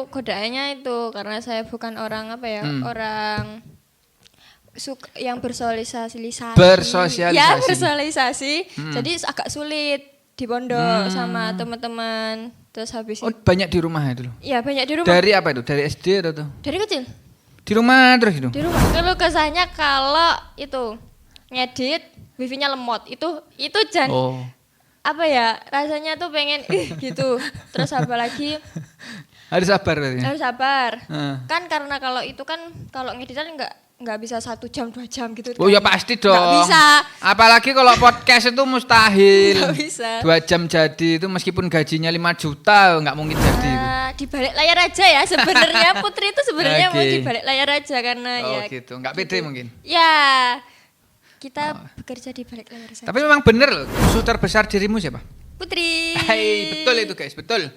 Godaannya itu karena saya bukan orang orang yang bersosialisasi. Ya, bersosialisasi. Jadi agak sulit di pondok sama teman-teman. Terus habis itu banyak di rumah ya dulu? Iya, banyak di rumah. Dari apa itu? Dari SD atau? Dari kecil. Di rumah terus itu? Di rumah. Kalau kesannya kalau itu ngedit wifi-nya lemot. Itu rasanya tuh pengen gitu. Terus apa lagi? Harus sabar berarti. Harus sabar. Kan karena kalau ngeditan enggak bisa 1 jam 2 jam gitu. Oh ya pasti dong. Enggak bisa. Apalagi kalau podcast itu mustahil. Enggak bisa. 2 jam jadi itu meskipun gajinya 5 juta enggak mungkin jadi itu. Di balik layar aja ya sebenarnya Putri itu sebenarnya mau di balik layar aja karena gitu. Enggak pede mungkin. Ya. Kita bekerja di balik layar saja. Tapi memang benar loh, musuh terbesar dirimu siapa? Putri. Betul itu guys, betul.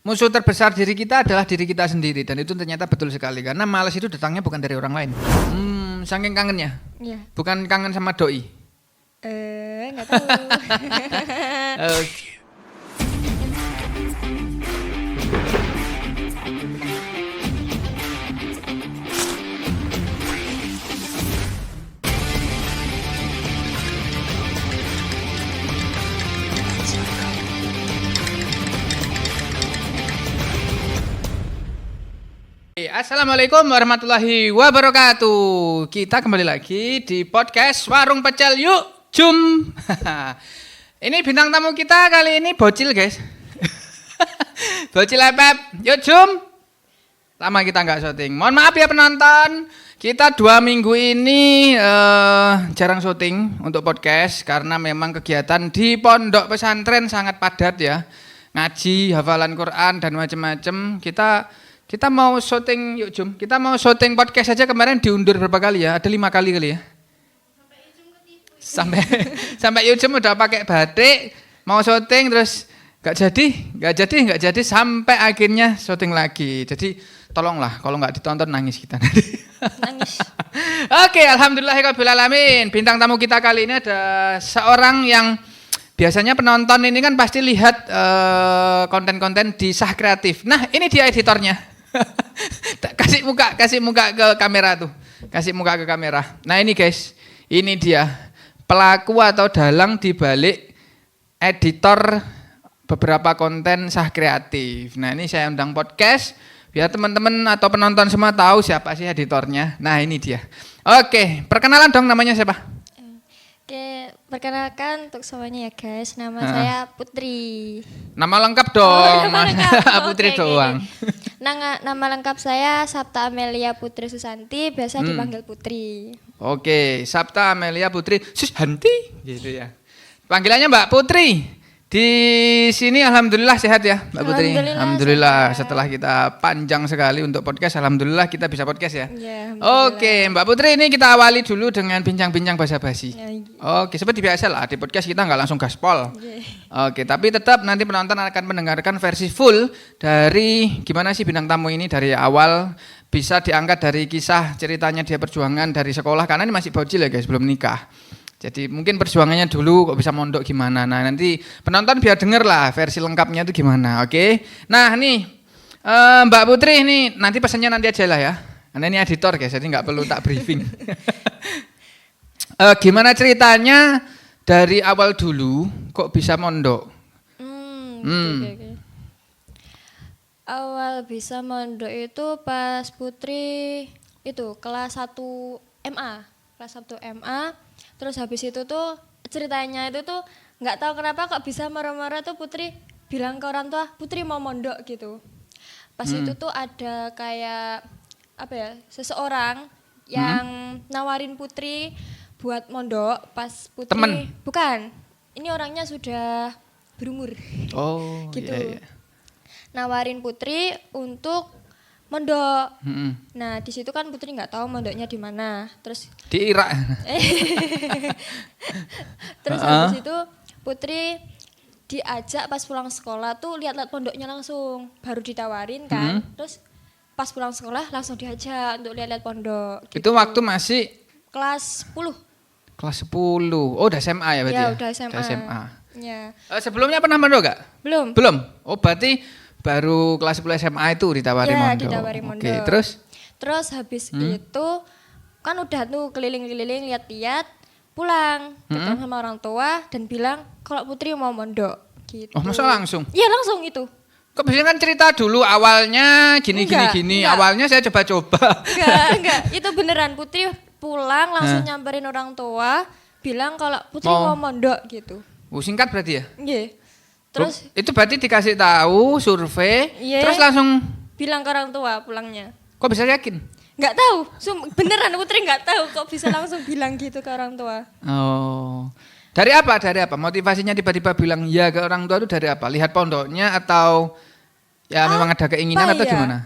Musuh terbesar diri kita adalah diri kita sendiri dan itu ternyata betul sekali karena malas itu datangnya bukan dari orang lain. Saking kangennya. Iya. Bukan kangen sama doi. Enggak tahu. Assalamualaikum warahmatullahi wabarakatuh. Kita kembali lagi di podcast Warung Pecel Yuk Jum. Ini bintang tamu kita kali ini bocil guys. Bocil Epep. Yuk Jum. Lama kita nggak syuting. Mohon maaf ya penonton. Kita 2 minggu ini jarang syuting untuk podcast karena memang kegiatan di pondok pesantren sangat padat ya. Ngaji, hafalan Quran dan macam-macam. Kita mau syuting, yuk Jum. Kita mau syuting podcast aja kemarin diundur berapa kali ya? Ada 5 kali kali ya? Sampai yuk Jum udah pakai batik, mau syuting terus gak jadi sampai akhirnya syuting lagi. Jadi tolonglah kalau nggak ditonton nangis kita nanti. Nangis. Oke, alhamdulillahirabbil alamin. Bintang tamu kita kali ini ada seorang yang biasanya penonton ini kan pasti lihat konten-konten di Sah Kreatif. Nah, ini dia editornya. kasih muka ke kamera tuh. Kasih muka ke kamera. Nah, ini guys. Ini dia pelaku atau dalang di balik editor beberapa konten Sah Kreatif. Nah, ini saya undang podcast biar teman-teman atau penonton semua tahu siapa sih editornya. Nah, ini dia. Oke, perkenalan dong namanya siapa? Oke, perkenalkan untuk semuanya ya guys, nama saya Putri. Nama lengkap dong, nama lengkap. Putri doang. Nama lengkap saya Sapta Amelia Putri Susanti, biasa dipanggil Putri. Oke, Sapta Amelia Putri Susanti, gitu ya. Panggilannya Mbak Putri. Di sini alhamdulillah sehat ya Mbak Putri. Alhamdulillah setelah kita panjang sekali untuk podcast, alhamdulillah kita bisa podcast ya. Oke, Mbak Putri ini kita awali dulu dengan bincang-bincang basa-basi. Oke, seperti biasa lah di podcast kita nggak langsung gaspol. Oke, tapi tetap nanti penonton akan mendengarkan versi full dari gimana sih bintang tamu ini dari awal bisa diangkat dari kisah ceritanya dia perjuangan dari sekolah karena ini masih bocil ya guys, belum nikah. Jadi mungkin perjuangannya dulu kok bisa mondok gimana. Nah nanti penonton biar denger lah versi lengkapnya itu gimana. Oke. Nah nih Mbak Putri ini nanti pesannya nanti aja lah ya. Karena ini editor guys jadi nggak perlu tak briefing. Gimana ceritanya dari awal dulu kok bisa mondok? Okay. Awal bisa mondok itu pas Putri itu kelas 1 MA. Kelas 1 MA. Terus habis itu tuh ceritanya itu tuh nggak tahu kenapa kok bisa marah-marah tuh Putri bilang ke orang tua Putri mau mondok gitu. Pas itu tuh ada kayak seseorang yang nawarin Putri buat mondok pas Putri. Temen? Bukan. Ini orangnya sudah berumur. Oh gitu. Iya. Nawarin Putri untuk mondok. Nah, di situ kan Putri nggak tahu mondoknya di mana. Terus di Irak. Terus habis itu Putri diajak pas pulang sekolah tuh lihat-lihat pondoknya langsung, baru ditawarin kan. Terus pas pulang sekolah langsung diajak untuk lihat-lihat pondok. Gitu. Itu waktu masih kelas 10. Kelas 10. Oh, udah SMA ya berarti ya? Udah SMA. Udah SMA. Ya. Sebelumnya pernah mondok gak? Belum. Oh, berarti baru kelas 10 SMA itu ditawari Ya, mondok. ditawari Oke, mondok. terus habis itu kan udah tuh keliling-keliling lihat-lihat, pulang ketemu sama orang tua dan bilang kalau Putri mau mondok gitu. oh masa langsung? Iya langsung itu. Kok biasanya kan cerita dulu awalnya gini. Enggak. Awalnya saya coba-coba. Enggak. Itu beneran Putri pulang langsung nyamperin orang tua, bilang kalau Putri mau mondok gitu. Singkat berarti ya? Iya. Terus itu berarti dikasih tahu, survei, Iya. terus langsung bilang ke orang tua pulangnya. kok bisa yakin? Nggak tahu, beneran Putri nggak tahu kok bisa langsung bilang gitu ke orang tua. Oh. Dari apa? Motivasinya tiba-tiba bilang ya ke orang tua itu dari apa? Lihat pondoknya atau ya memang ada keinginan atau ya? gimana?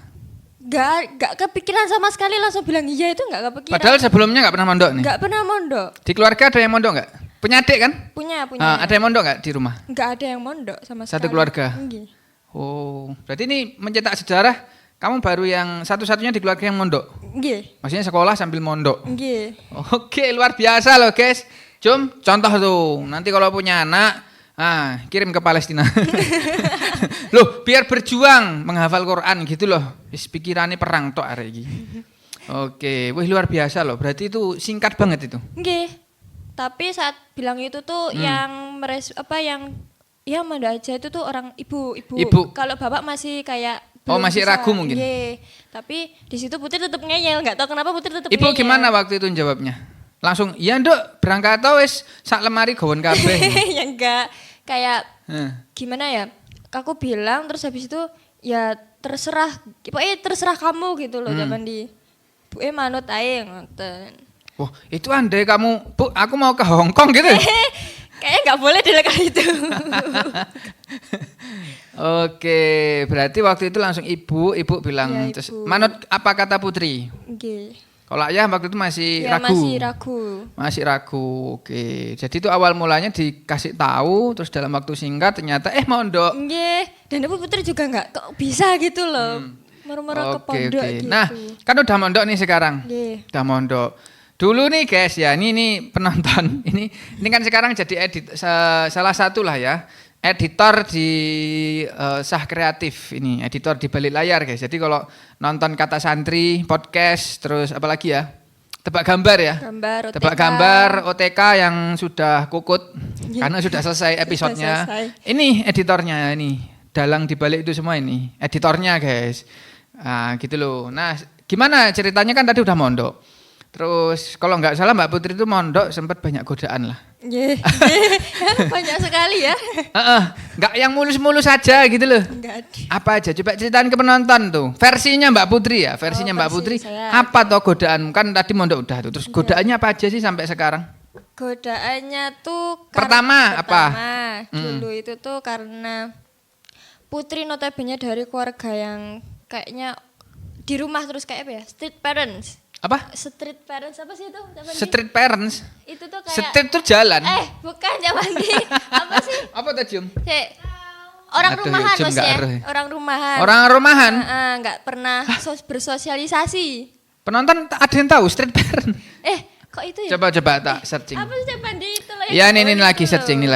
Nggak kepikiran sama sekali langsung bilang iya itu nggak kepikiran. Padahal sebelumnya nggak pernah mondok nih? Nggak pernah mondok. Di keluarga ada yang mondok nggak? Punya adik kan? Punya. Ada yang mondok nggak di rumah? Nggak ada yang mondok sama sekali. Satu keluarga? Nggih. Oh, berarti ini mencetak sejarah kamu baru yang satu-satunya di keluarga yang mondok? Nggih. Maksudnya sekolah sambil mondok? Nggih. Oke, luar biasa loh guys. Contoh tuh, nanti kalau punya anak, kirim ke Palestina. Loh, biar berjuang menghafal Quran gitu loh. Pikirannya perang tok arek iki. Oke, wih luar biasa loh. Berarti itu singkat banget itu. Nggih. Tapi saat bilang itu tuh yang mana aja itu tuh orang ibu. Kalau bapak masih kayak belum masih bisa. ragu mungkin. Iya. Tapi di situ Putri tetap ngeyel, nggak tahu kenapa Putri tetap Ibu ngeyel. gimana waktu itu jawabnya? Langsung, "Iya, Nduk, berangkat atau wis sak lemari gawon kabeh." Ya enggak, kayak gimana ya? Aku bilang terus habis itu ya terserah, pokoknya terserah kamu gitu loh zaman di Bu manut ae ngoten. Wah, itu andai kamu, Bu, aku mau ke Hong Kong gitu. Kayaknya nggak boleh dilakukan itu. Oke, berarti waktu itu langsung ibu bilang, Ya, terus ibu. manut apa kata Putri? Nggih. Kalau ayah waktu itu masih Ya ragu. masih ragu. Oke. Jadi itu awal mulanya dikasih tahu, terus dalam waktu singkat ternyata mondok. Nggih, dan Ibu Putri juga nggak kok bisa gitu loh. Moro-moro ke pondok gitu. Nah, kan udah mondok nih sekarang. Nggih. Udah mondok. Dulu nih guys ya, ini penonton. Ini kan sekarang jadi salah satu lah ya. Editor di Sah Kreatif ini, editor di balik layar guys. Jadi kalau nonton Kata Santri, podcast, terus apalagi ya? Tebak gambar ya? Tebak gambar OTK yang sudah kukut karena sudah selesai episodenya. Ini editornya ini, dalang di balik itu semua ini, editornya guys. Nah, gitu loh. Nah, gimana ceritanya kan tadi udah mondok. Terus kalau nggak salah Mbak Putri itu mondok sempat banyak godaan lah. Nggih. Banyak sekali ya. Nggak yang mulus-mulus aja gitu loh. Enggak ada. Apa aja? Coba ceritain ke penonton tuh. Versinya Mbak Putri ya, versinya Mbak Putri. Apa toh godaan? Kan tadi mondok udah tuh. Terus godaannya apa aja sih sampai sekarang? Godaannya tuh Pertama apa? Dulu itu tuh karena Putri notabene dari keluarga yang kayaknya di rumah terus kayak apa ya? Street parents. Apa? Street parents apa sih itu? Street parents. Itu tuh kayak Street tuh jalan. Bukan Japandi. Apa sih? Apa tuh, Jum? Kayak orang Aduh, rumahan Jum, Mas nggak ya. eruh ya. Orang rumahan. Orang rumahan. Nggak pernah bersosialisasi. Penonton ada yang tahu street parent? Kok itu ya? Coba tak searching. Apa sih Japandi itu loh? Ya ini lagi searching,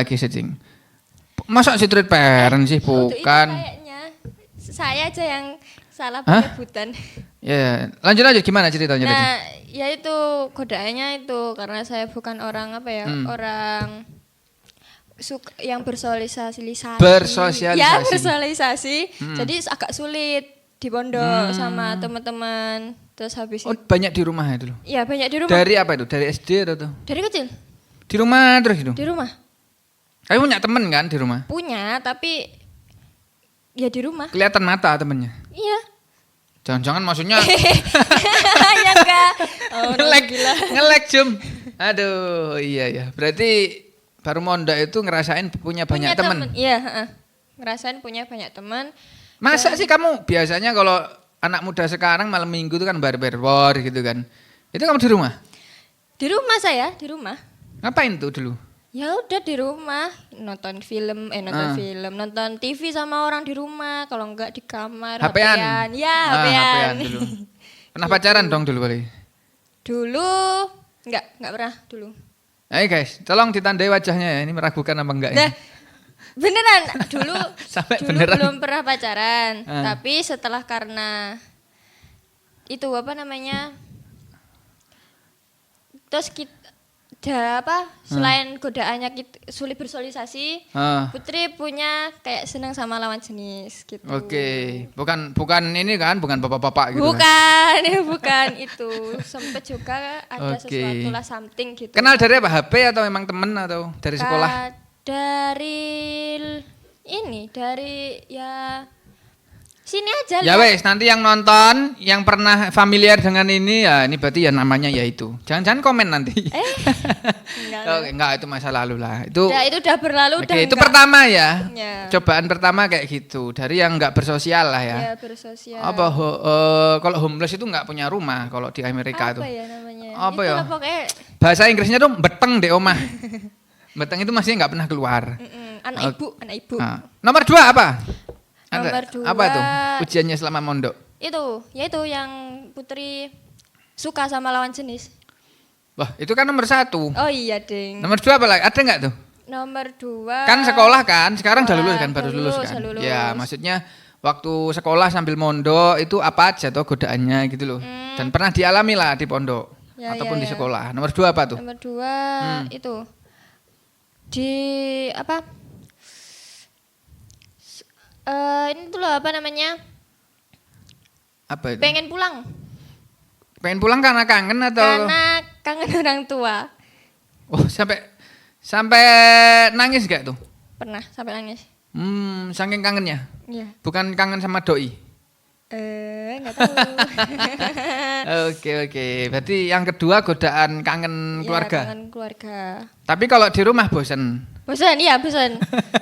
Masa street parent sih? Itu Bukan. kayaknya saya aja yang salah penyebutan. Ya, lanjut gimana ceritanya tadi? Nah, ya itu godaannya itu karena saya bukan orang apa ya, orang yang bersosialisasi. Ya, bersosialisasi. Jadi agak sulit di pondok sama teman-teman. Terus habis itu. Banyak di rumah itu loh. Iya, banyak di rumah. Dari apa itu? Dari SD atau? Dari kecil. Di rumah terus gitu. Di rumah. Kamu punya temen kan di rumah? Punya, tapi ya di rumah. Kelihatan mata temennya. Iya. Jangan-jangan maksudnya Ya enggak. ngelek Jum. Aduh, iya. Berarti baru mondok itu ngerasain punya banyak teman. Iya, ngerasain punya banyak teman. Masa sih kamu biasanya kalau anak muda sekarang malam minggu itu kan war gitu kan. Itu kamu di rumah? Di rumah saya, di rumah. Ngapain tuh dulu? Ya udah di rumah, nonton film, nonton TV sama orang di rumah, kalau enggak di kamar, HP-an. Ya, HP-an. dulu. Pernah pacaran dong dulu kali? Dulu enggak pernah dulu. Guys, tolong ditandai wajahnya ya, ini meragukan apa enggak Nah, ini. Beneran dulu Sampai dulu beneran. belum pernah pacaran, Ah. tapi setelah karena itu apa namanya? Terus kita selain godaannya kita sulit bersosialisasi, Ah. Putri punya kayak senang sama lawan jenis gitu. Oke, bukan ini kan, bukan bapak-bapak gitu. Kan? Bukan, ya bukan itu. Sempet juga ada Oke. sesuatu lah something gitu. Kenal dari apa? HP atau memang temen atau dari sekolah? Dari ya sini aja Ya lihat. wes, nanti yang nonton, yang pernah familiar dengan ini ya ini berarti ya namanya ya itu. Jangan-jangan komen nanti. Enggak. Oke, enggak itu masa lalu lah. Itu Itu udah berlalu Oke, udah itu enggak. pertama ya. Ya. Cobaan pertama kayak gitu. Dari yang enggak bersosial lah ya. Ya bersosial. Kalau homeless itu enggak punya rumah kalau di Amerika apa tuh. ya namanya? Apa Itu ya? lah pokoknya Bahasa Inggrisnya tuh beteng di omah. Beteng itu masih enggak pernah keluar. anak ibu. Nah, nomor 2 apa? Nomor 2 Apa tuh? Ujiannya selama mondok. itu yang Putri suka sama lawan jenis. Wah, itu kan nomor 1. Oh iya, Ding. Nomor 2 apa lagi? Ada enggak tuh? Nomor 2 Kan sekolah kan, sekarang udah sekolah, lulus kan, baru udah lulus lulus, kan. udah lulus. Ya, maksudnya waktu sekolah sambil mondok itu apa aja tuh godaannya gitu loh. Dan pernah dialami lah di pondok Ya, ataupun ya, di ya. sekolah. Nomor 2 apa tuh? Nomor 2 itu di apa? Ini tuh loh apa namanya? Apa itu? Pengen pulang Pengen pulang karena kangen atau karena kangen orang tua. oh sampai nangis gak tuh? Pernah sampai nangis. Saking kangennya. Iya. Bukan kangen sama doi. Enggak tahu. Oke. Berarti yang kedua godaan kangen Iya, keluarga. kangen keluarga. Tapi kalau di rumah bosen. Bosan.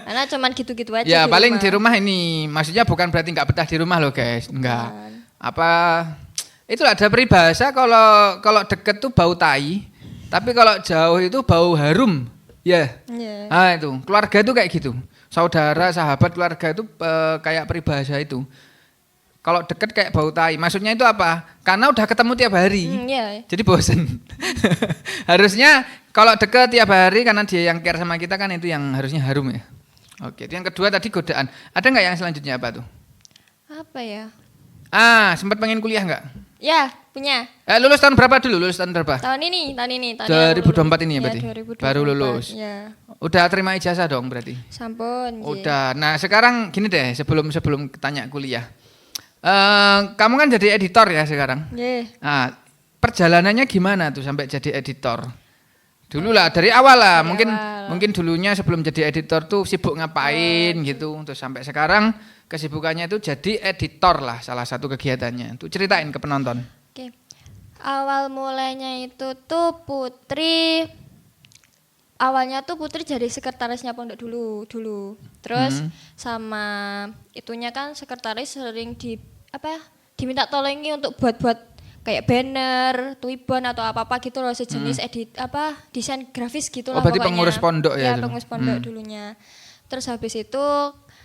Karena cuman gitu-gitu aja. Ya di paling rumah. di rumah ini, maksudnya bukan berarti nggak betah di rumah loh guys, enggak. Bukan. Apa? Itulah ada peribahasa kalau deket tuh bau tai, tapi kalau jauh itu bau harum. Ya. Iya. Ah itu keluarga itu kayak gitu, saudara, sahabat, keluarga itu kayak peribahasa itu. Kalau deket kayak bau tai, maksudnya itu apa? Karena udah ketemu tiap hari. Iya. Jadi bosen. Harusnya kalau deket tiap hari karena dia yang care sama kita kan itu yang harusnya harum ya. Oke, itu yang kedua tadi godaan. Ada nggak yang selanjutnya apa tuh? Apa ya? Sempat pengen kuliah nggak? Ya, punya. Lulus tahun berapa dulu? Lulus tahun berapa? Tahun ini. 2024 ini ya berarti? 2024. Baru lulus. Ya. Udah terima ijazah dong berarti? Sampun. Ji. Udah. Nah sekarang gini deh, sebelum tanya kuliah. Kamu kan jadi editor ya sekarang? Nggih. Nah, perjalanannya gimana tuh sampai jadi editor? Dulu lah dari awal lah, Dari mungkin awal. mungkin dulunya sebelum jadi editor tuh sibuk ngapain gitu, terus sampai sekarang kesibukannya itu jadi editor lah salah satu kegiatannya. Tuh ceritain ke penonton. Oke. Awal mulainya itu tuh awalnya tuh Putri jadi sekretarisnya pondok dulu. Terus sama itunya kan sekretaris sering diminta tolongi untuk buat kayak banner, tuliban atau apa-apa gitu loh sejenis desain grafis gitu lah berarti pokoknya. pengurus pondok ya Ya, dulu? pengurus pondok dulunya. Terus habis itu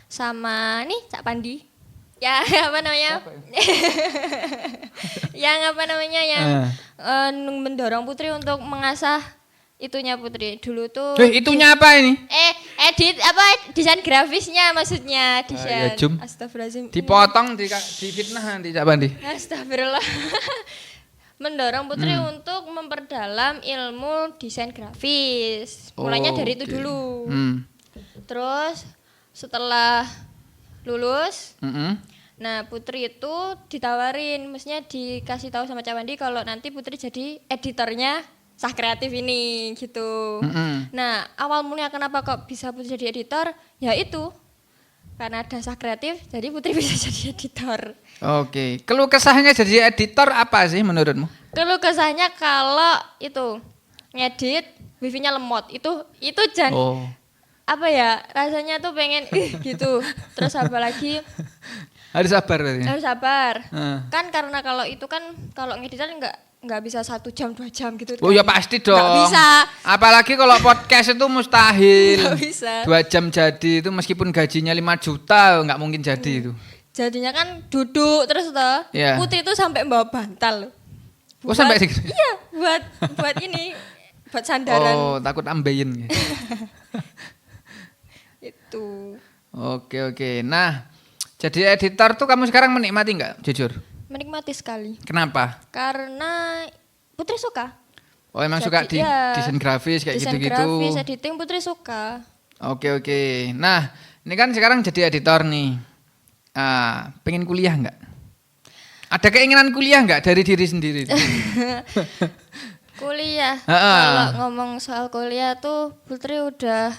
sama nih Cak Pandi. Ya, apa namanya? yang mendorong Putri untuk mengasah itunya Putri. Dulu tuh Itunya apa ini? desain grafisnya maksudnya desain. ya, Jum. Astagfirullahaladzim. Dipotong, difitnah nanti Cak Bandi. Astagfirullah. Mendorong Putri untuk memperdalam ilmu desain grafis. Mulainya dari itu Oke. dulu. Hmm. Terus setelah lulus, nah Putri itu ditawarin, maksudnya dikasih tahu sama Cak Wandi kalau nanti Putri jadi editornya Sah Kreatif ini gitu. Nah awal mulanya kenapa kok bisa Putri jadi editor? Ya itu karena ada Sah Kreatif, jadi Putri bisa jadi editor. Oke, keluh kesahnya jadi editor apa sih menurutmu? Keluh kesahnya kalau itu ngedit wifi-nya lemot, itu jangan apa ya rasanya tuh pengen gitu. Terus apa lagi? Harus sabar berarti. Harus sabar. Kan karena kalau itu kan kalau ngeditan nggak bisa 1 jam 2 jam gitu. Oh ya pasti dong. Nggak bisa. Apalagi kalau podcast itu mustahil. Nggak bisa. 2 jam jadi itu meskipun gajinya 5 juta nggak mungkin jadi itu. Jadinya kan duduk terus toh. Iya. Putri itu sampai bawa bantal loh. Oh sampai segitu. Iya, buat ini buat sandaran. Oh takut ambeien. Gitu. Oke. Nah, jadi editor tuh kamu sekarang menikmati nggak? Jujur. Menikmati sekali. Kenapa? Karena Putri suka. Oh, emang suka di desain grafis kayak desain gitu-gitu. grafis, editing Putri suka. Oke. Nah, ini kan sekarang jadi editor nih. Pengen kuliah nggak? Ada keinginan kuliah nggak dari diri sendiri? Kuliah. Kalau ngomong soal kuliah tuh Putri udah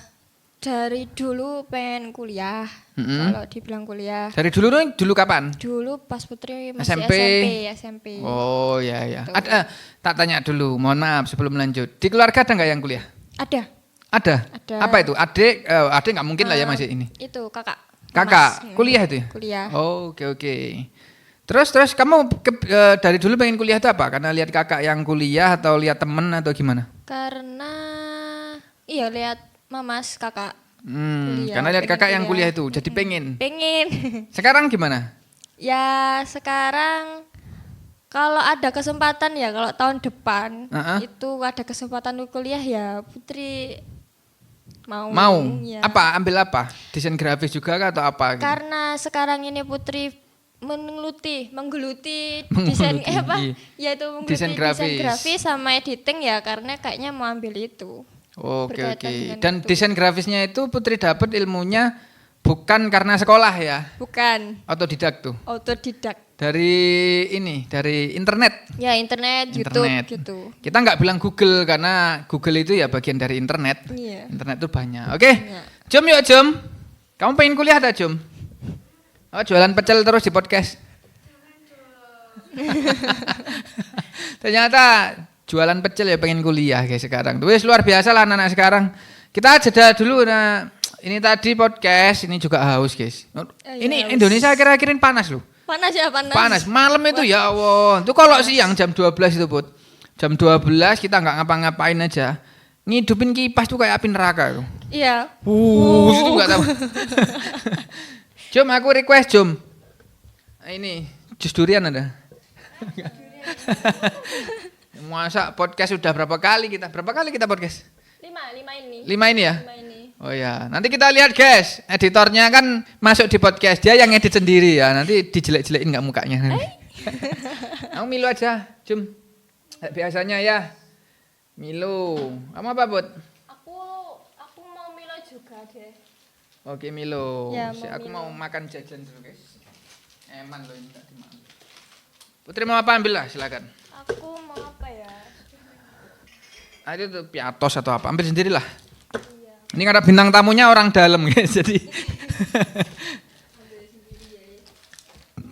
dari dulu pengen kuliah. Kalau dibilang kuliah. Dari dulu kapan? Dulu pas Putri masih SMP. Oh ya. Tak tanya dulu, mohon maaf sebelum lanjut. Di keluarga ada nggak yang kuliah? Ada. Apa itu? Adik nggak mungkin lah ya masih ini. Itu kakak. Kuliah itu? Kuliah. Oh, oke. Terus kamu dari dulu pengen kuliah itu apa? Karena lihat kakak yang kuliah atau lihat temen atau gimana? Karena lihat mamas kakak. Kuliah, karena lihat kakak yang kuliah itu, jadi pengen. Sekarang gimana? Ya sekarang kalau ada kesempatan ya, kalau tahun depan itu ada kesempatan kuliah ya Putri mau. Ya. Apa? Ambil apa? Desain grafis juga atau apa? Gitu? Karena sekarang ini Putri menggeluti desain yaitu desain grafis sama editing ya, karena kayaknya mau ambil itu. Oke. Dan desain grafisnya itu Putri dapat ilmunya bukan karena sekolah ya? Bukan. Otodidak tuh. Dari internet. Ya, internet. YouTube gitu. Kita nggak bilang Google karena Google itu ya bagian dari internet. Iya. Internet itu banyak. Oke. Iya. Jom. Kamu pengen kuliah ada, Jom? Oh, jualan pecel terus di podcast. Ternyata jualan pecel ya pengen kuliah guys sekarang. Wes luar biasa lah anak-anak sekarang. Kita jeda dulu. Nah, ini tadi podcast, ini juga haus guys. Ini haus. Indonesia akhir-akhir ini panas loh. Panas. Malam itu ya Allah. Itu kalau siang jam 12 itu Put. Jam 12 kita nggak ngapa-ngapain aja. Ngidupin kipas tuh kayak api neraka tuh. Iya. Itu nggak tahu. Jom, aku request Jom. Ini jus durian ada. Masa podcast sudah berapa kali kita podcast? 5 ini ya? 5 ini. Oh ya, nanti kita lihat guys. Editornya kan masuk di podcast, dia yang edit sendiri ya. Nanti dijelek-jelekin nggak mukanya. Kamu Milo aja, Jom. Biasanya ya. Milo. Kamu apa, Bud? Aku mau Milo juga deh. Oke Milo, ya, aku mau makan jajan dulu guys. Eman loh ini tak dimakan. Putri mau apa ambil lah silakan. Aku mau apa ya? Itu tuh piatos atau apa, ambil sendirilah. Iya. Ini karena bintang tamunya orang dalam guys, jadi.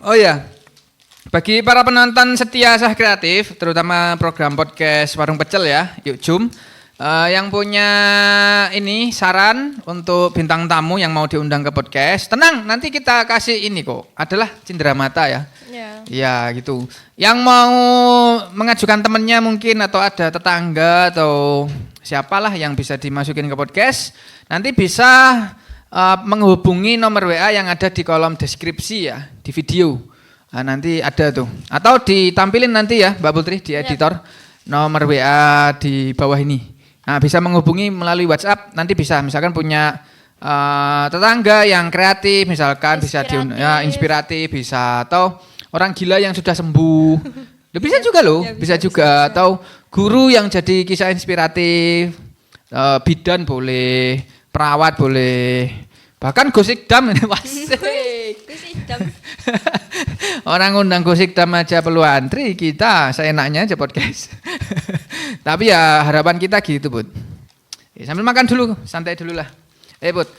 Oh ya, bagi para penonton setia Sah Kreatif, terutama program podcast Warung Pecel ya, yuk jom. Yang punya ini saran untuk bintang tamu yang mau diundang ke podcast, tenang nanti kita kasih ini kok, adalah cenderamata ya. Ya gitu. Yang mau mengajukan temennya mungkin atau ada tetangga atau siapalah yang bisa dimasukin ke podcast, nanti bisa menghubungi nomor WA yang ada di kolom deskripsi ya di video. Nah, nanti ada tuh. Atau ditampilin nanti ya Mbak Putri di editor nomor WA di bawah ini. Nah, bisa menghubungi melalui WhatsApp, nanti bisa misalkan punya tetangga yang kreatif, misalkan inspiratif bisa, atau orang gila yang sudah sembuh. Bisa juga loh, bisa juga. Atau guru yang jadi kisah inspiratif, bidan boleh, perawat boleh, bahkan gosikdam ini Gosikdam. Orang undang gosikdam aja perlu antri, kita seenaknya aja podcast. Tapi ya harapan kita gitu Bud. Sambil makan dulu, santai dulu lah. Bud,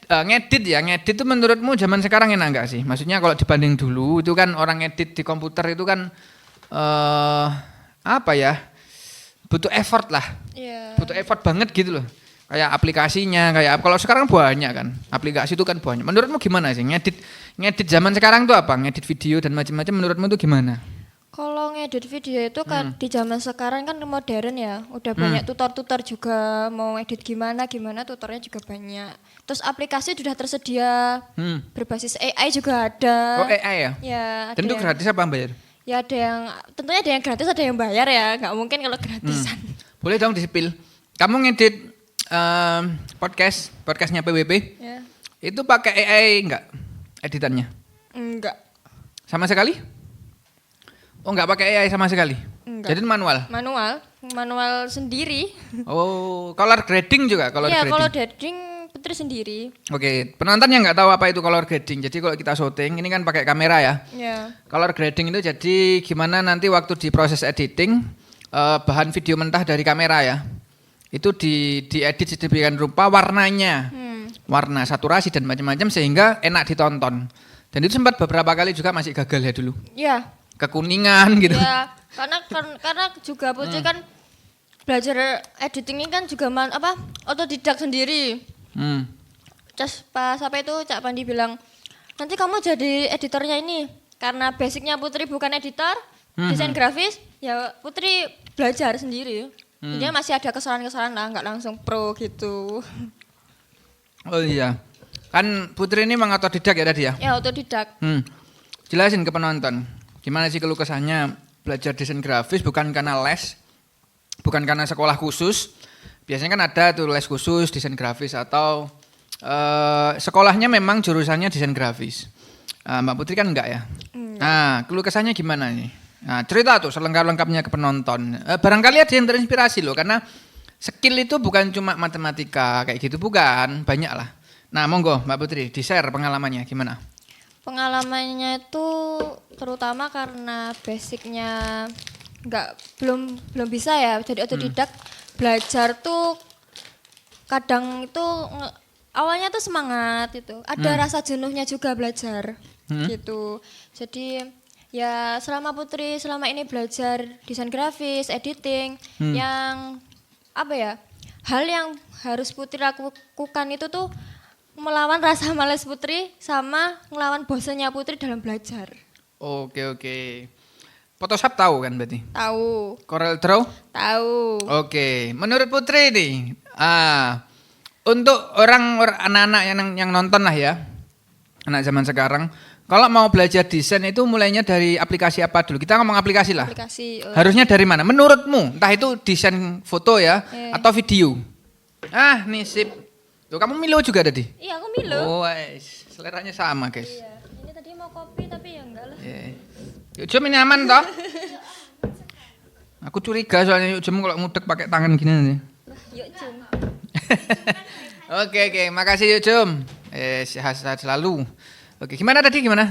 ngedit itu menurutmu zaman sekarang enak nggak sih? Maksudnya kalau dibanding dulu itu kan orang ngedit di komputer itu kan butuh effort lah. Butuh effort banget gitu loh. Kayak aplikasinya, kalau sekarang banyak kan. Aplikasi itu kan banyak. Menurutmu gimana sih ngedit zaman sekarang tuh apa? Ngedit video dan macam-macam menurutmu tuh gimana? Kalau ngedit video itu kan di zaman sekarang kan modern ya. Udah banyak tutor-tutor juga, mau edit gimana tutornya juga banyak. Terus aplikasi sudah tersedia. Berbasis AI juga ada. Oh, AI ya? Ya, dan itu gratis apa bayar? Ya tentunya ada yang gratis, ada yang bayar ya. Nggak mungkin kalau gratisan. Boleh dong disipil. Kamu ngedit podcastnya PWP, Ya. itu pakai AI enggak editannya? Enggak. Sama sekali? Oh, enggak pakai AI sama sekali? Enggak. Jadi manual? Manual sendiri. Oh, color grading juga? Iya, kalau grading Putri sendiri. Oke, penonton yang nggak tahu apa itu color grading. Jadi kalau kita syuting, ini kan pakai kamera ya. Ya. Color grading itu jadi gimana nanti waktu di proses editing, bahan video mentah dari kamera ya. Itu diedit sedemikian rupa warnanya. Warna, saturasi dan macam-macam sehingga enak ditonton. Dan itu sempat beberapa kali juga masih gagal ya dulu. Ya. Kekuningan gitu. Ya, karena juga Putri kan belajar editing ini kan juga otodidak sendiri. Terus pas itu Cak Pandi bilang, nanti kamu jadi editornya ini. Karena basicnya Putri bukan editor, desain grafis, ya Putri belajar sendiri. Jadi masih ada kesalahan-kesalahan lah, nggak langsung pro gitu. Oh iya, kan Putri ini memang otodidak ya tadi ya? Ya otodidak. Jelasin ke penonton, gimana sih keluh kesahnya belajar desain grafis bukan karena les, bukan karena sekolah khusus. Biasanya kan ada tuh les khusus desain grafis atau sekolahnya memang jurusannya desain grafis. Mbak Putri kan enggak ya? Nah, keluh kesahnya gimana nih? Nah, cerita tuh selengkap-lengkapnya ke penonton. Barangkali ada yang terinspirasi loh, karena skill itu bukan cuma matematika kayak gitu, bukan, banyak lah. Nah, monggo Mbak Putri, di-share pengalamannya gimana? Pengalamannya itu terutama karena basicnya belum bisa ya, jadi otodidak. Belajar tuh kadang itu awalnya tuh semangat itu, ada rasa jenuhnya juga belajar gitu. Jadi ya selama ini belajar desain grafis, editing, yang hal yang harus Putri lakukan itu tuh melawan rasa malas Putri sama ngelawan bosannya Putri dalam belajar. Oke. Photoshop tahu kan berarti? Tahu. Corel Draw? Tahu. Oke, menurut Putri nih, untuk anak-anak yang nonton lah ya, anak zaman sekarang, kalau mau belajar desain itu mulainya dari aplikasi apa dulu? Kita ngomong aplikasi lah. Aplikasi. Harusnya dari mana? Menurutmu, entah itu desain foto ya, atau video? Nih sip. Tuh, kamu Milo juga tadi? Iya, aku Milo. Oh, seleranya sama guys. Iya, ini tadi mau kopi tapi ya enggak lah. Yuk Jom, ini aman toh? Aku curiga soalnya Yuk Jom kalau ngudek pakai tangan gini nih. Yuk Jom. Oke, makasih Yuk Jom. Sehat-sehat selalu. Oke, gimana?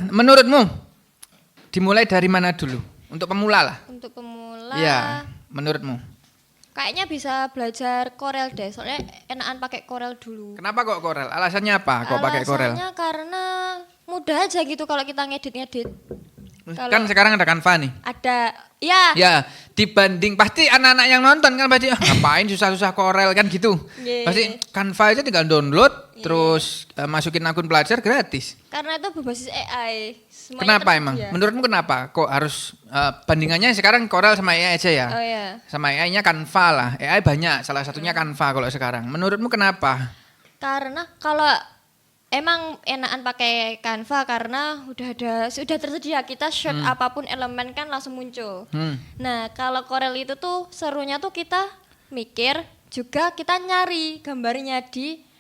Menurutmu dimulai dari mana dulu? Untuk pemula lah. Untuk pemula. Iya, menurutmu. Kayaknya bisa belajar Corel deh, soalnya enakan pakai Corel dulu. Kenapa kok Corel? Alasannya apa kok pakai Corel? Alasannya karena mudah aja gitu kalau kita ngedit. Kan sekarang ada Canva nih. Ada, ya. Ya, dibanding pasti anak-anak yang nonton kan pasti ngapain susah-susah Corel kan gitu. Yeah. Pasti Canva aja tinggal download, terus masukin akun pelajar gratis. Karena itu berbasis AI. Semuanya Kenapa emang? tersedia. Menurutmu kenapa? Kok harus bandingannya sekarang Corel sama AI aja ya? Oh ya. Sama AI-nya Canva lah. AI banyak, salah satunya Canva kalau sekarang. Menurutmu kenapa? Karena kalau emang enakan pakai Canva karena sudah tersedia, kita search apapun elemen kan langsung muncul. Nah, kalau Corel itu tuh serunya tuh kita mikir juga kita nyari gambarnya di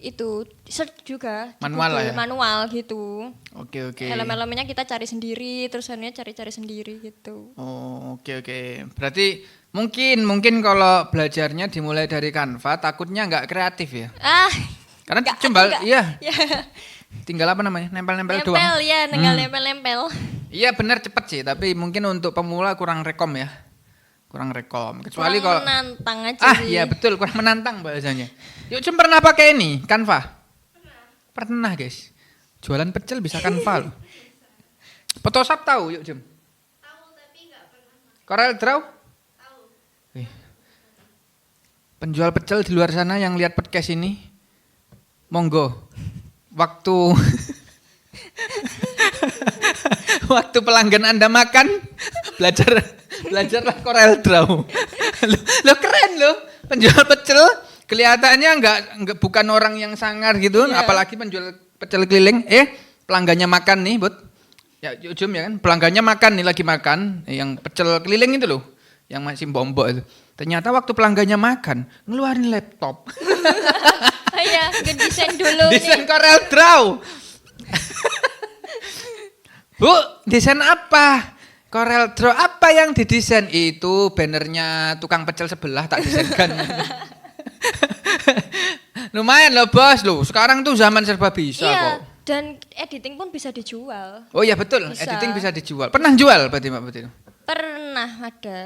itu search juga di Manual lah Google, ya? manual gitu. Oke. Elemen-elemennya kita cari sendiri, terus anunya cari sendiri gitu. Oh, oke. Berarti mungkin kalau belajarnya dimulai dari Canva takutnya nggak kreatif ya? Karena iya. Ya. Tinggal apa namanya? Nempel-nempel doang. Nempel ya, tinggal nempel-nempel. Iya benar cepet sih, tapi mungkin untuk pemula kurang rekom ya. Kecuali kalau menantang aja sih. iya betul, kurang menantang bahasanya. Yuk Jom pernah pakai ini, Canva? Pernah guys. Jualan pecel bisa Canva loh. Photoshop tahu Yuk Jom? Tahu tapi nggak pernah. Corel Draw? Tahu. Penjual pecel di luar sana yang lihat podcast ini, monggo. Waktu pelanggan Anda makan, belajarlah Corel Draw. Lo keren lo, penjual pecel kelihatannya nggak bukan orang yang sangar gitu, apalagi penjual pecel keliling. Pelanggannya makan nih, Bud. Ya, Jum ya kan, pelanggannya makan nih lagi makan, yang pecel keliling itu loh, yang masih bombok itu. Ternyata waktu pelanggannya makan, ngeluarin laptop. Iya, ngedesain dulu Desain nih. Corel Draw. Bu, desain apa? Corel Draw apa yang didesain? Itu bannernya tukang pecel sebelah tak desainkan. Lumayan loh bos loh. Sekarang tuh zaman serba bisa Iya, kok. dan editing pun bisa dijual. Oh iya betul, Bisa. editing bisa dijual. Pernah jual berarti Mbak Putri? Pernah ada.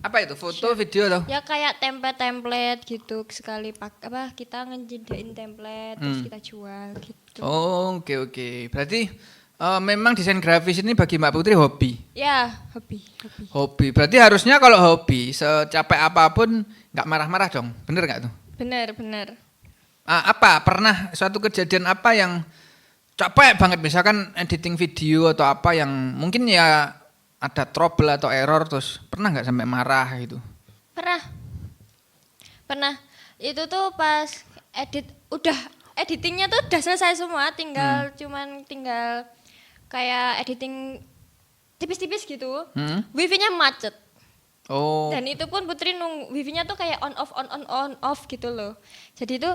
Apa itu? Foto, video loh? Ya kayak template gitu sekali kita ngejadiin template terus kita jual gitu. Oh, oke. Berarti memang desain grafis ini bagi Mbak Putri hobi. Ya, hobi. Hobi. Berarti harusnya kalau hobi secapek apapun nggak marah-marah dong. Bener nggak tuh? Benar. Apa pernah suatu kejadian apa yang capek banget misalkan editing video atau apa yang mungkin ya ada trouble atau error terus pernah nggak sampai marah gitu? Pernah. Itu tuh pas editingnya tuh udah selesai semua, tinggal kayak editing tipis-tipis gitu. Wifi-nya macet. Oh. Dan itu pun Putri wifi-nya tuh kayak on off gitu loh. Jadi itu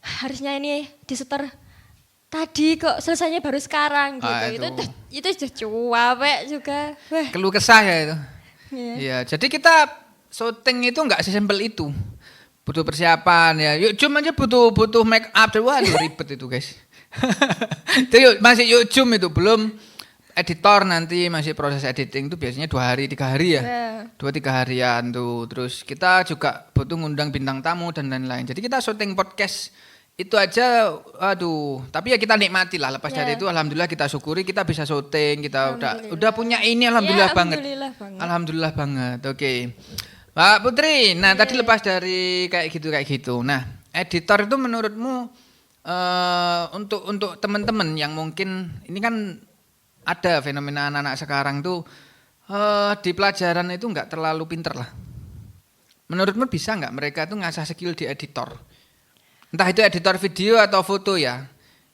harusnya ini disetor tadi kok selesainya baru sekarang gitu. Itu sudah capek juga. Wah. Keluh kesah ya itu. Iya. Iya, jadi kita syuting itu nggak sesimpel itu. Butuh persiapan ya. Zoom aja butuh make up tuh waduh ribet itu, guys. Itu masih Zoom itu belum editor nanti masih proses editing itu biasanya 2 hari 3 hari ya. Iya. 2-3 harian tuh. Terus kita juga butuh ngundang bintang tamu dan lain-lain. Jadi kita syuting podcast itu aja aduh, tapi ya kita nikmati lah. Lepas dari itu alhamdulillah kita syukuri kita bisa syuting, kita udah punya ini alhamdulillah Ya, banget. Alhamdulillah banget. Oke. Mbak Putri, nah tadi lepas dari kayak gitu. Nah, editor itu menurutmu untuk teman-teman yang mungkin ini kan ada fenomena anak-anak sekarang tuh di pelajaran itu nggak terlalu pinter lah. Menurutmu bisa nggak mereka tuh ngasah skill di editor? Entah itu editor video atau foto ya.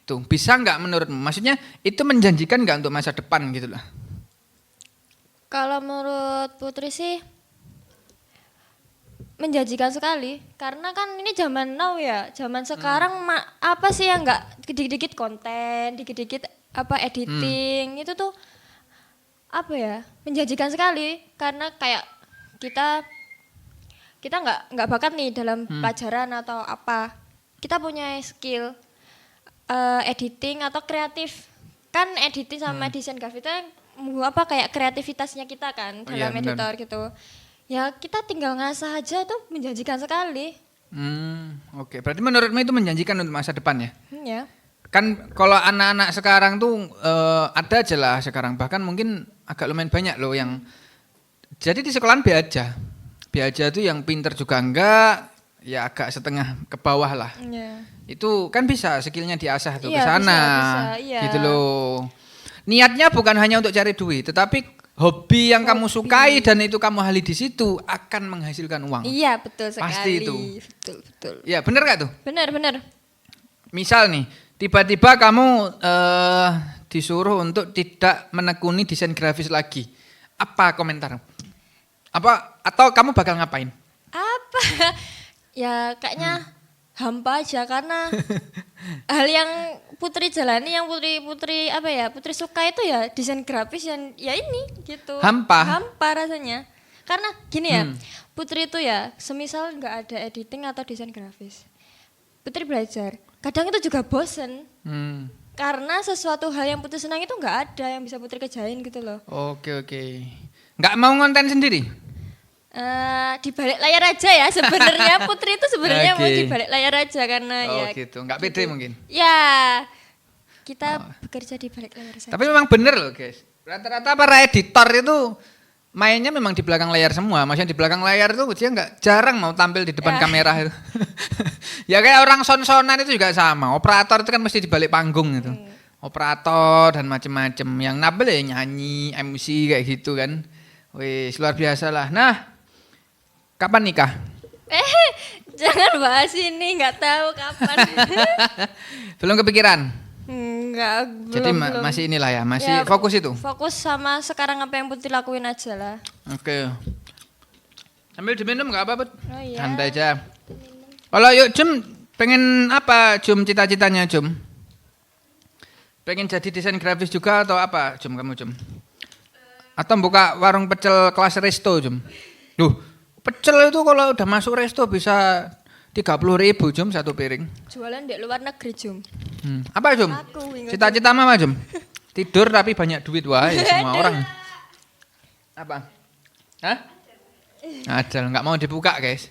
Itu bisa nggak menurutmu? Maksudnya itu menjanjikan nggak untuk masa depan gitu lah? Kalau menurut Putri sih menjanjikan sekali, karena kan ini zaman now ya, zaman sekarang apa sih yang nggak dikit-dikit konten, dikit-dikit editing itu tuh apa ya menjanjikan sekali, karena kayak kita nggak bakat nih dalam pelajaran atau apa, kita punya skill editing atau kreatif, kan editing sama desain grafis itu kayak kreativitasnya kita kan dalam editor gitu. Ya kita tinggal ngasah aja itu menjanjikan sekali. Oke. Berarti menurutmu itu menjanjikan untuk masa depan ya? Ya. Kan kalau anak-anak sekarang tuh ada aja lah sekarang. Bahkan mungkin agak lumayan banyak loh yang jadi di sekolahan B aja. B aja tuh yang pinter juga enggak, ya agak setengah ke bawah lah. Ya. Itu kan bisa skillnya diasah tuh ke Iya, sana. bisa, iya. Gitu loh. Niatnya bukan hanya untuk cari duit, tetapi hobi yang kamu sukai dan itu kamu ahli di situ akan menghasilkan uang. Iya betul sekali. Pasti itu. Betul. Ya bener gak tuh? Benar. Misal nih, tiba-tiba kamu disuruh untuk tidak menekuni desain grafis lagi. Apa komentar? Atau kamu bakal ngapain? Apa? Ya kayaknya hampa aja, karena hal yang Putri jalani, yang Putri suka itu ya desain grafis yang ya ini gitu. Hampa rasanya. Karena gini ya, Putri itu ya semisal nggak ada editing atau desain grafis, Putri belajar. Kadang itu juga bosen. Karena sesuatu hal yang Putri senang itu nggak ada yang bisa Putri kerjain gitu loh. Oke. Nggak mau ngonten sendiri? Di balik layar aja ya sebenarnya. Putri itu sebenarnya mau Oke. di balik layar aja karena ya gitu, nggak pede mungkin. ya kita bekerja di balik layar saja. Tapi memang bener loh guys, rata-rata para editor itu mainnya memang di belakang layar semua. Maksudnya di belakang layar itu dia nggak jarang mau tampil di depan kamera itu. Ya kayak orang son-sonan itu juga sama, operator itu kan mesti di balik panggung gitu. Operator dan macem-macem, yang nampil ya nyanyi, MC kayak gitu kan. Wih, luar biasa lah. Nah, kapan nikah? Jangan bahas ini, nggak tahu kapan. Belum kepikiran? Enggak, Jadi belum. masih inilah ya, masih Ya, fokus itu? Fokus sama sekarang apa yang Putri lakuin aja lah. Oke. Sambil diminum nggak apa-apa? Oh iya. Santai aja. Kalau yuk Jum pengen apa Jum cita-citanya Jum? Pengen jadi desain grafis juga atau apa Jum kamu Jum? Atau buka warung pecel kelas resto Jum? Duh, pecel itu kalau udah masuk resto bisa 30.000 Jum satu piring. Jualan di luar negeri, Jum. Apa Jum? Aku ingat. Cita-cita mama Jum? Tidur tapi banyak duit wah ya semua orang. Apa? Hah? Ajal nggak mau dibuka guys.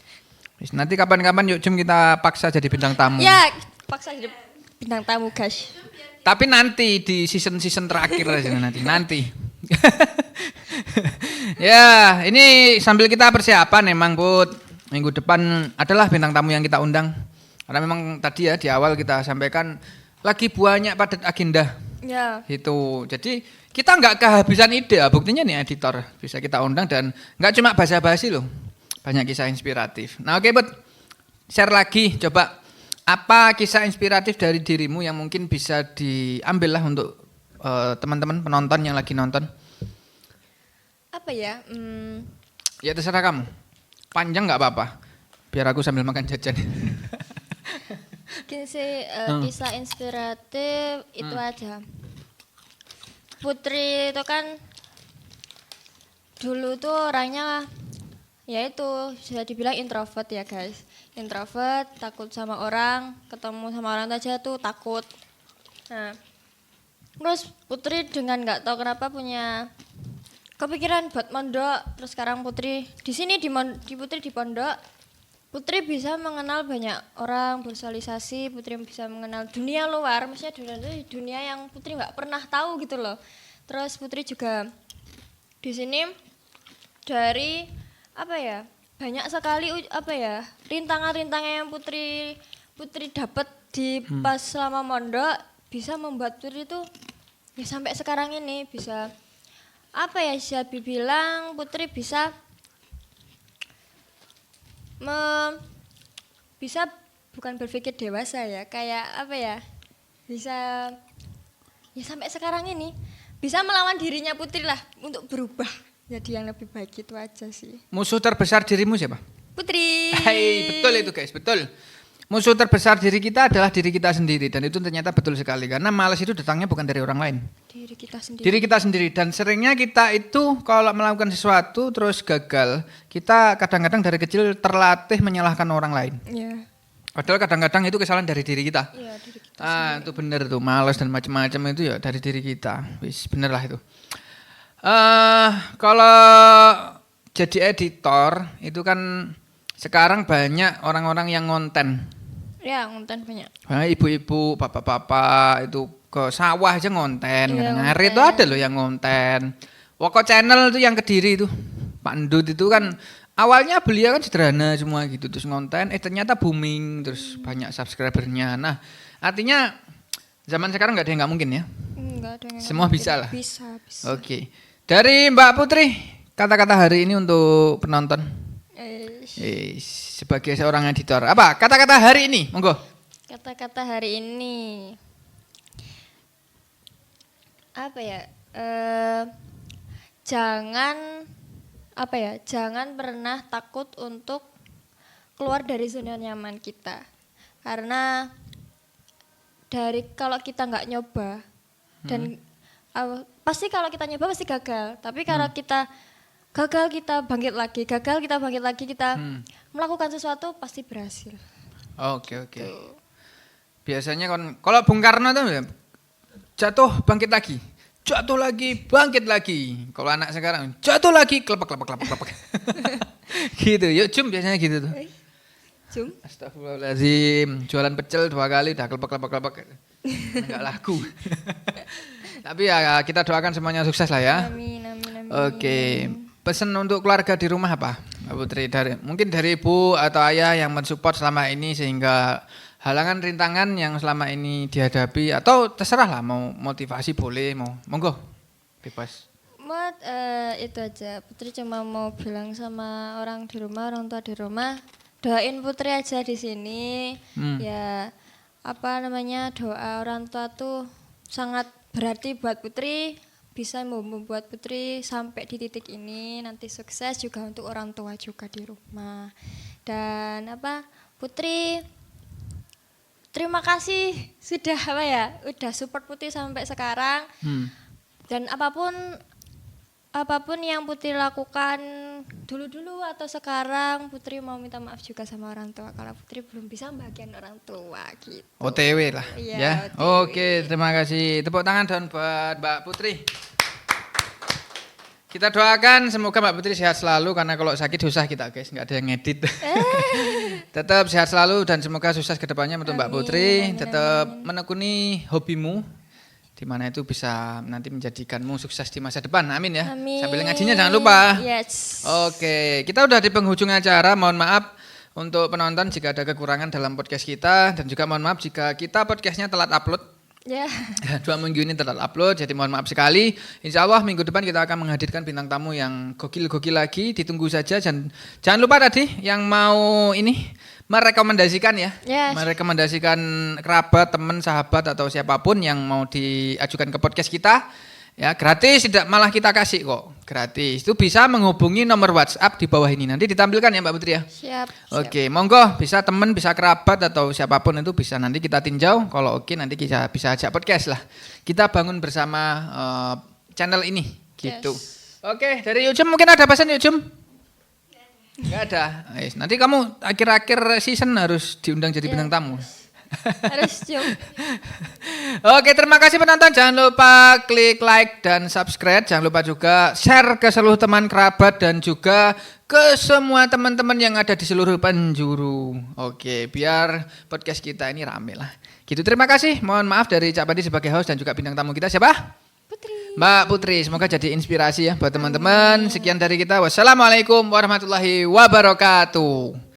Wis, nanti kapan-kapan yuk Jum kita paksa jadi bintang tamu. Ya, paksa jadi bintang tamu, guys. Tapi nanti di season terakhir aja nanti. Ya, ini sambil kita persiapan emang Put. Minggu depan adalah bintang tamu yang kita undang. Karena memang tadi ya di awal kita sampaikan lagi banyak padat agenda. Ya. Itu. Jadi kita nggak kehabisan ide. Buktinya nih editor bisa kita undang dan nggak cuma basa-basi loh. Banyak kisah inspiratif. Nah oke Put, share lagi coba apa kisah inspiratif dari dirimu yang mungkin bisa diambil lah untuk teman-teman penonton yang lagi nonton. Apa ya? Ya terserah kamu. Panjang nggak apa-apa. Biar aku sambil makan jajan. Mungkin sih kisah inspiratif itu aja. Putri itu kan dulu tuh orangnya ya itu bisa dibilang introvert ya guys. Introvert, takut sama orang, ketemu sama orang aja tuh takut. Nah, terus Putri dengan nggak tahu kenapa punya kepikiran buat mondok. Terus sekarang Putri di sini di Putri di pondok, Putri bisa mengenal banyak orang, bersosialisasi. Putri bisa mengenal dunia luar, maksudnya dunia yang Putri nggak pernah tahu gitu loh. Terus Putri juga di sini dari apa ya, banyak sekali apa ya rintangan-rintangan yang Putri dapat di pas selama mondok bisa membuat Putri itu ya sampai sekarang ini bisa apa ya, bisa dibilang Putri bisa bisa bukan berpikir dewasa ya, kayak apa ya, bisa ya sampai sekarang ini bisa melawan dirinya Putri lah untuk berubah jadi yang lebih baik, itu aja sih. Musuh terbesar dirimu siapa? Putri. Hai, betul itu guys, betul. Musuh terbesar diri kita adalah diri kita sendiri dan itu ternyata betul sekali karena malas itu datangnya bukan dari orang lain. Diri kita sendiri. Diri kita sendiri dan seringnya kita itu kalau melakukan sesuatu terus gagal, kita kadang-kadang dari kecil terlatih menyalahkan orang lain. Iya. Padahal kadang-kadang itu kesalahan dari diri kita. Iya, diri kita. Itu benar tuh, malas dan macam-macam itu ya dari diri kita. Wis bener lah itu. Kalau jadi editor itu kan sekarang banyak orang-orang yang ngonten. Ya, ngonten banyak. Ibu-ibu, bapak-bapak itu ke sawah aja ngonten. Iya, Ngarit itu ada loh yang ngonten. Woko Channel itu yang Kediri itu. Pak Endut itu kan awalnya beliau kan sederhana semua gitu. Terus ngonten, ternyata booming. Terus banyak subscribernya. Nah artinya zaman sekarang nggak ada yang nggak mungkin ya? Enggak ada yang Semua bisa lah? Bisa. Oke. Dari Mbak Putri, kata-kata hari ini untuk penonton. Sebagai seorang editor, apa kata-kata hari ini? Monggo. Kata-kata hari ini apa ya? Jangan pernah takut untuk keluar dari zona nyaman kita. Karena kalau kita nggak nyoba dan pasti kalau kita nyoba pasti gagal. Tapi kalau kita gagal kita bangkit lagi, kita melakukan sesuatu pasti berhasil. Oke. Biasanya kalau Bung Karno tuh jatuh bangkit lagi, jatuh lagi bangkit lagi. Kalau anak sekarang jatuh lagi kelepak. Gitu, yuk Jum biasanya gitu tuh. Jum. Astagfirullahaladzim, jualan pecel 2 kali udah kelepak. Enggak laku. Tapi ya kita doakan semuanya sukses lah ya. Amin. Oke. Pesan untuk keluarga di rumah apa, Mbak Putri? Mungkin dari ibu atau ayah yang mensupport selama ini sehingga halangan rintangan yang selama ini dihadapi atau terserah lah mau motivasi boleh monggo bebas. Itu aja. Putri cuma mau bilang sama orang tua di rumah, doain Putri aja di sini. Ya doa orang tua tuh sangat berarti buat Putri. Bisa membuat Putri sampai di titik ini, nanti sukses juga untuk orang tua juga di rumah. Dan Putri, terima kasih sudah apa ya, udah support Putri sampai sekarang. Dan apapun yang Putri lakukan dulu-dulu atau sekarang, Putri mau minta maaf juga sama orang tua kalau Putri belum bisa membahagiakan orang tua gitu. OTW lah Iya, ya. OTW. Oke, terima kasih. Tepuk tangan dong buat Mbak Putri. Kita doakan semoga Mbak Putri sehat selalu karena kalau sakit susah kita guys, nggak ada yang ngedit. Tetap sehat selalu dan semoga sukses ke depannya untuk Mbak Putri. Tetap menekuni hobimu di mana itu bisa nanti menjadikanmu sukses di masa depan. Amin ya. Amin. Sambil ngajinya jangan lupa. Yes. Oke, kita udah di penghujung acara. Mohon maaf untuk penonton jika ada kekurangan dalam podcast kita dan juga mohon maaf jika kita podcastnya telat upload. Ya. 2 minggu ini telat upload, jadi mohon maaf sekali. Insya Allah minggu depan kita akan menghadirkan bintang tamu yang gokil-gokil lagi. Ditunggu saja dan jangan lupa tadi yang mau ini merekomendasikan ya, Yes. merekomendasikan kerabat, teman, sahabat atau siapapun yang mau diajukan ke podcast kita. Ya gratis, tidak malah kita kasih kok, gratis. Itu bisa menghubungi nomor WhatsApp di bawah ini. Nanti ditampilkan ya Mbak Putri ya. Siap. Oke, monggo bisa teman, bisa kerabat atau siapapun itu bisa nanti kita tinjau. Kalau oke nanti kita bisa ajak podcast lah. Kita bangun bersama channel ini gitu. Yes. Oke, dari Ujum mungkin ada pesan Ujum? Enggak ada. Nanti kamu akhir-akhir season harus diundang jadi bintang tamu. Harus cium. Oke, terima kasih penonton. Jangan lupa klik like dan subscribe. Jangan lupa juga share ke seluruh teman kerabat dan juga ke semua teman-teman yang ada di seluruh penjuru. Oke, biar podcast kita ini rame lah. Gitu, terima kasih. Mohon maaf dari Cak Padi sebagai host dan juga bintang tamu kita siapa? Putri. Mbak Putri. Semoga jadi inspirasi ya buat teman-teman. Sekian dari kita. Wassalamualaikum warahmatullahi wabarakatuh.